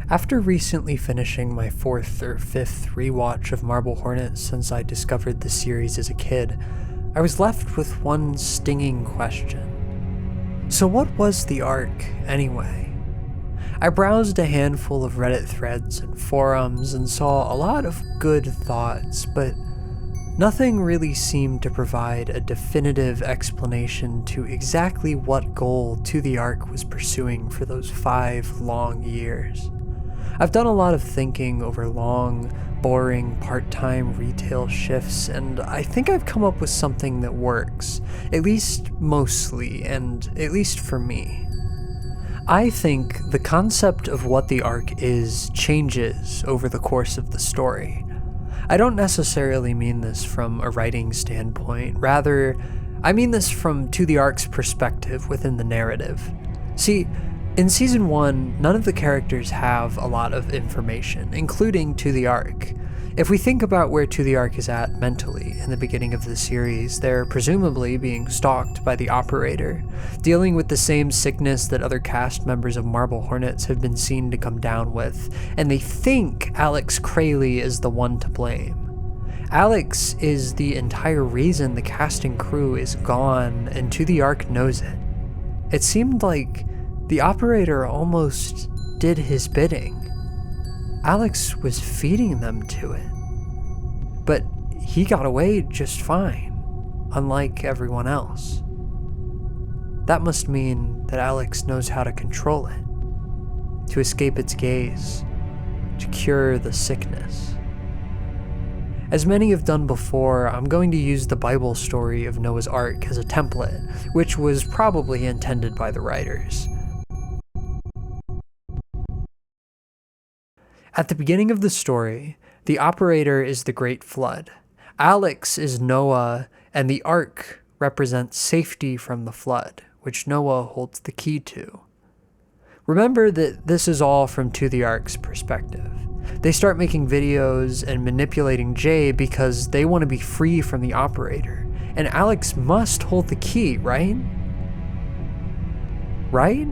After recently finishing my 4th or 5th rewatch of Marble Hornets since I discovered the series as a kid, I was left with one stinging question. So what was the arc, anyway? I browsed a handful of Reddit threads and forums and saw a lot of good thoughts, but nothing really seemed to provide a definitive explanation to exactly what goal To the Arc was pursuing for those 5 long years. I've done a lot of thinking over long, boring, part-time retail shifts, and I think I've come up with something that works, at least mostly, and at least for me. I think the concept of what the arc is changes over the course of the story. I don't necessarily mean this from a writing standpoint, rather, I mean this from To the Arc's perspective within the narrative. See, in Season 1, none of the characters have a lot of information, including To the Arc. If we think about where To the Arc is at mentally in the beginning of the series, they're presumably being stalked by the Operator, dealing with the same sickness that other cast members of Marble Hornets have been seen to come down with, and they think Alex Crayley is the one to blame. Alex is the entire reason the cast and crew is gone, and To the Arc knows it. It seemed like the Operator almost did his bidding. Alex was feeding them to it. But he got away just fine, unlike everyone else. That must mean that Alex knows how to control it, to escape its gaze, to cure the sickness. As many have done before, I'm going to use the Bible story of Noah's Ark as a template, which was probably intended by the writers. At the beginning of the story, the Operator is the Great Flood, Alex is Noah, and the Ark represents safety from the flood, which Noah holds the key to. Remember that this is all from To the Arc's perspective. They start making videos and manipulating Jay because they want to be free from the Operator, and Alex must hold the key, right? Right?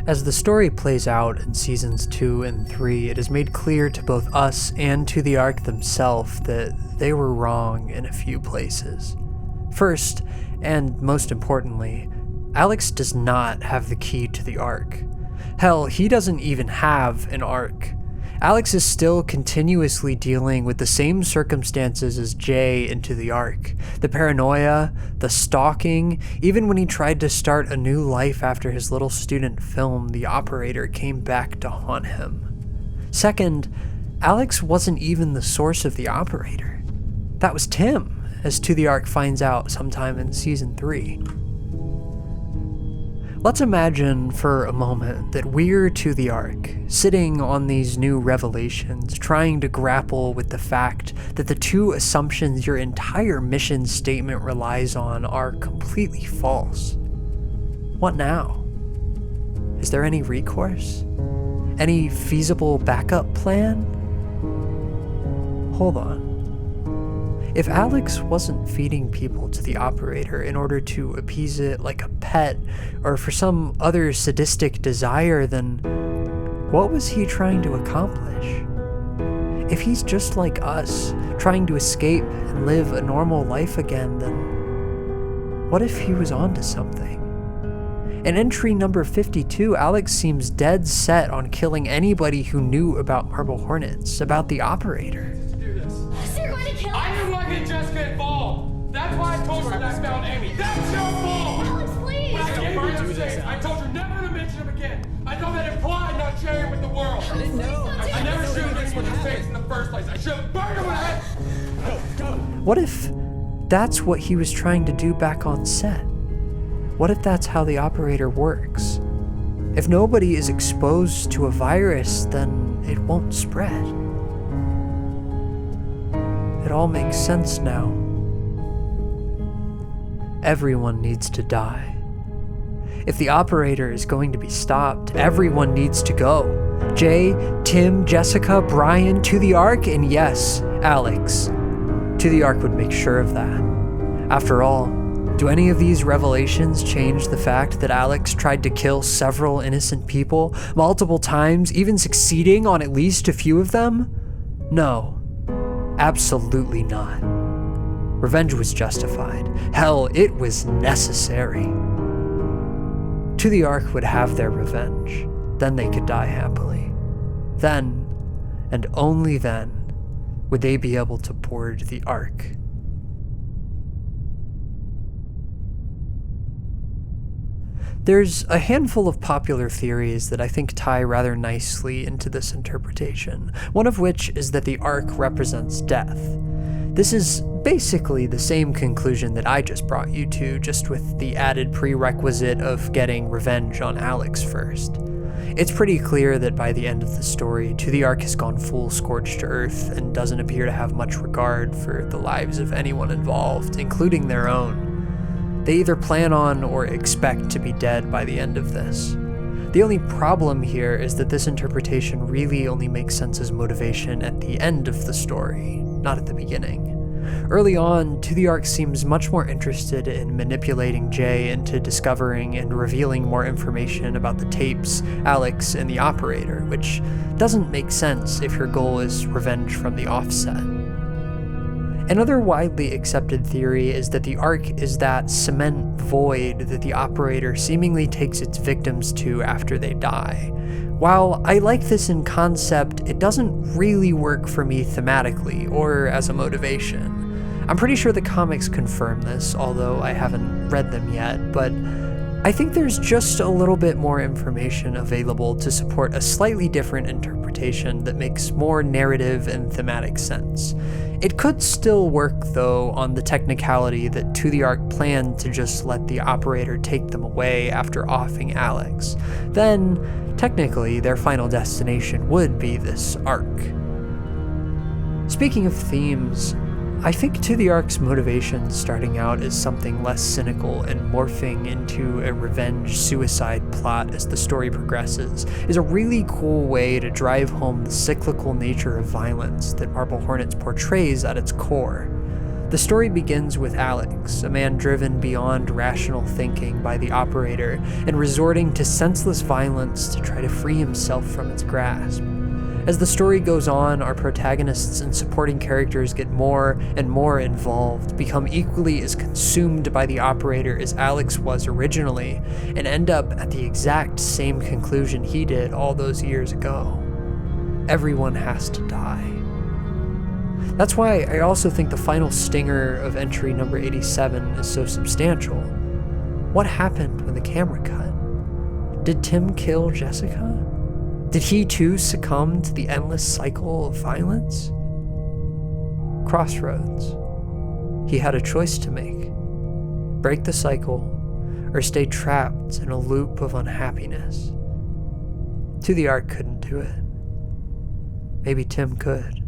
As the story plays out in Seasons 2 and 3, it is made clear to both us and To the Arc themselves that they were wrong in a few places. First, and most importantly, Alex does not have the key to the Ark. Hell, he doesn't even have an Ark. Alex is still continuously dealing with the same circumstances as Jay into the Ark. The paranoia, the stalking, even when he tried to start a new life after his little student film, the Operator came back to haunt him. Second, Alex wasn't even the source of the Operator. That was Tim, as To the Arc finds out sometime in Season 3. Let's imagine for a moment that we're To the Arc, sitting on these new revelations, trying to grapple with the fact that the two assumptions your entire mission statement relies on are completely false. What now? Is there any recourse? Any feasible backup plan? Hold on. If Alex wasn't feeding people to the Operator in order to appease it like a pet, or for some other sadistic desire, then what was he trying to accomplish? If he's just like us, trying to escape and live a normal life again, then what if he was onto something? In entry number 52, Alex seems dead set on killing anybody who knew about Marble Hornets, about the Operator. I didn't want to get Jessica involved. That's why I told her that about Amy. That's your fault. Alex, please. When I gave her the safe, I told her never to mention him again. I know that implied not sharing with the world. I didn't know. I never should have anyone in his face in the first place. I should have burned him with it. What if that's what he was trying to do back on set? What if that's how the Operator works? If nobody is exposed to a virus, then it won't spread. It all makes sense now. Everyone needs to die. If the Operator is going to be stopped, everyone needs to go. Jay, Tim, Jessica, Brian, To the Arc, and yes, Alex. To the Arc would make sure of that. After all, Do any of these revelations change the fact that Alex tried to kill several innocent people, multiple times, even succeeding on at least a few of them? No, absolutely not. Revenge was justified. Hell, it was necessary. To the Ark would have their revenge. Then they could die happily. Then, and only then, would they be able to board the Ark. There's a handful of popular theories that I think tie rather nicely into this interpretation, one of which is that the Ark represents death. This is basically the same conclusion that I just brought you to, just with the added prerequisite of getting revenge on Alex first. It's pretty clear that by the end of the story, To the Ark has gone full scorched earth and doesn't appear to have much regard for the lives of anyone involved, including their own. They either plan on or expect to be dead by the end of this. The only problem here is that this interpretation really only makes sense as motivation at the end of the story, not at the beginning. Early on, To the Ark seems much more interested in manipulating Jay into discovering and revealing more information about the tapes, Alex, and the operator, which doesn't make sense if your goal is revenge from the offset. Another widely accepted theory is that the Ark is that cement void that the operator seemingly takes its victims to after they die. While I like this in concept, it doesn't really work for me thematically or as a motivation. I'm pretty sure the comics confirm this, although I haven't read them yet, but I think there's just a little bit more information available to support a slightly different interpretation that makes more narrative and thematic sense. It could still work, though, on the technicality that To the Ark planned to just let the operator take them away after offing Alex. Then, technically, their final destination would be this Ark. Speaking of themes, I think To the Ark's motivation starting out as something less cynical and morphing into a revenge-suicide plot as the story progresses is a really cool way to drive home the cyclical nature of violence that Marble Hornets portrays at its core. The story begins with Alex, a man driven beyond rational thinking by the operator and resorting to senseless violence to try to free himself from its grasp. As the story goes on, our protagonists and supporting characters get more and more involved, become equally as consumed by the operator as Alex was originally, and end up at the exact same conclusion he did all those years ago. Everyone has to die. That's why I also think the final stinger of entry number 87 is so substantial. What happened when the camera cut? Did Tim kill Jessica? Did he too succumb to the endless cycle of violence? Crossroads. He had a choice to make. Break the cycle, or stay trapped in a loop of unhappiness. To the Ark couldn't do it. Maybe Tim could.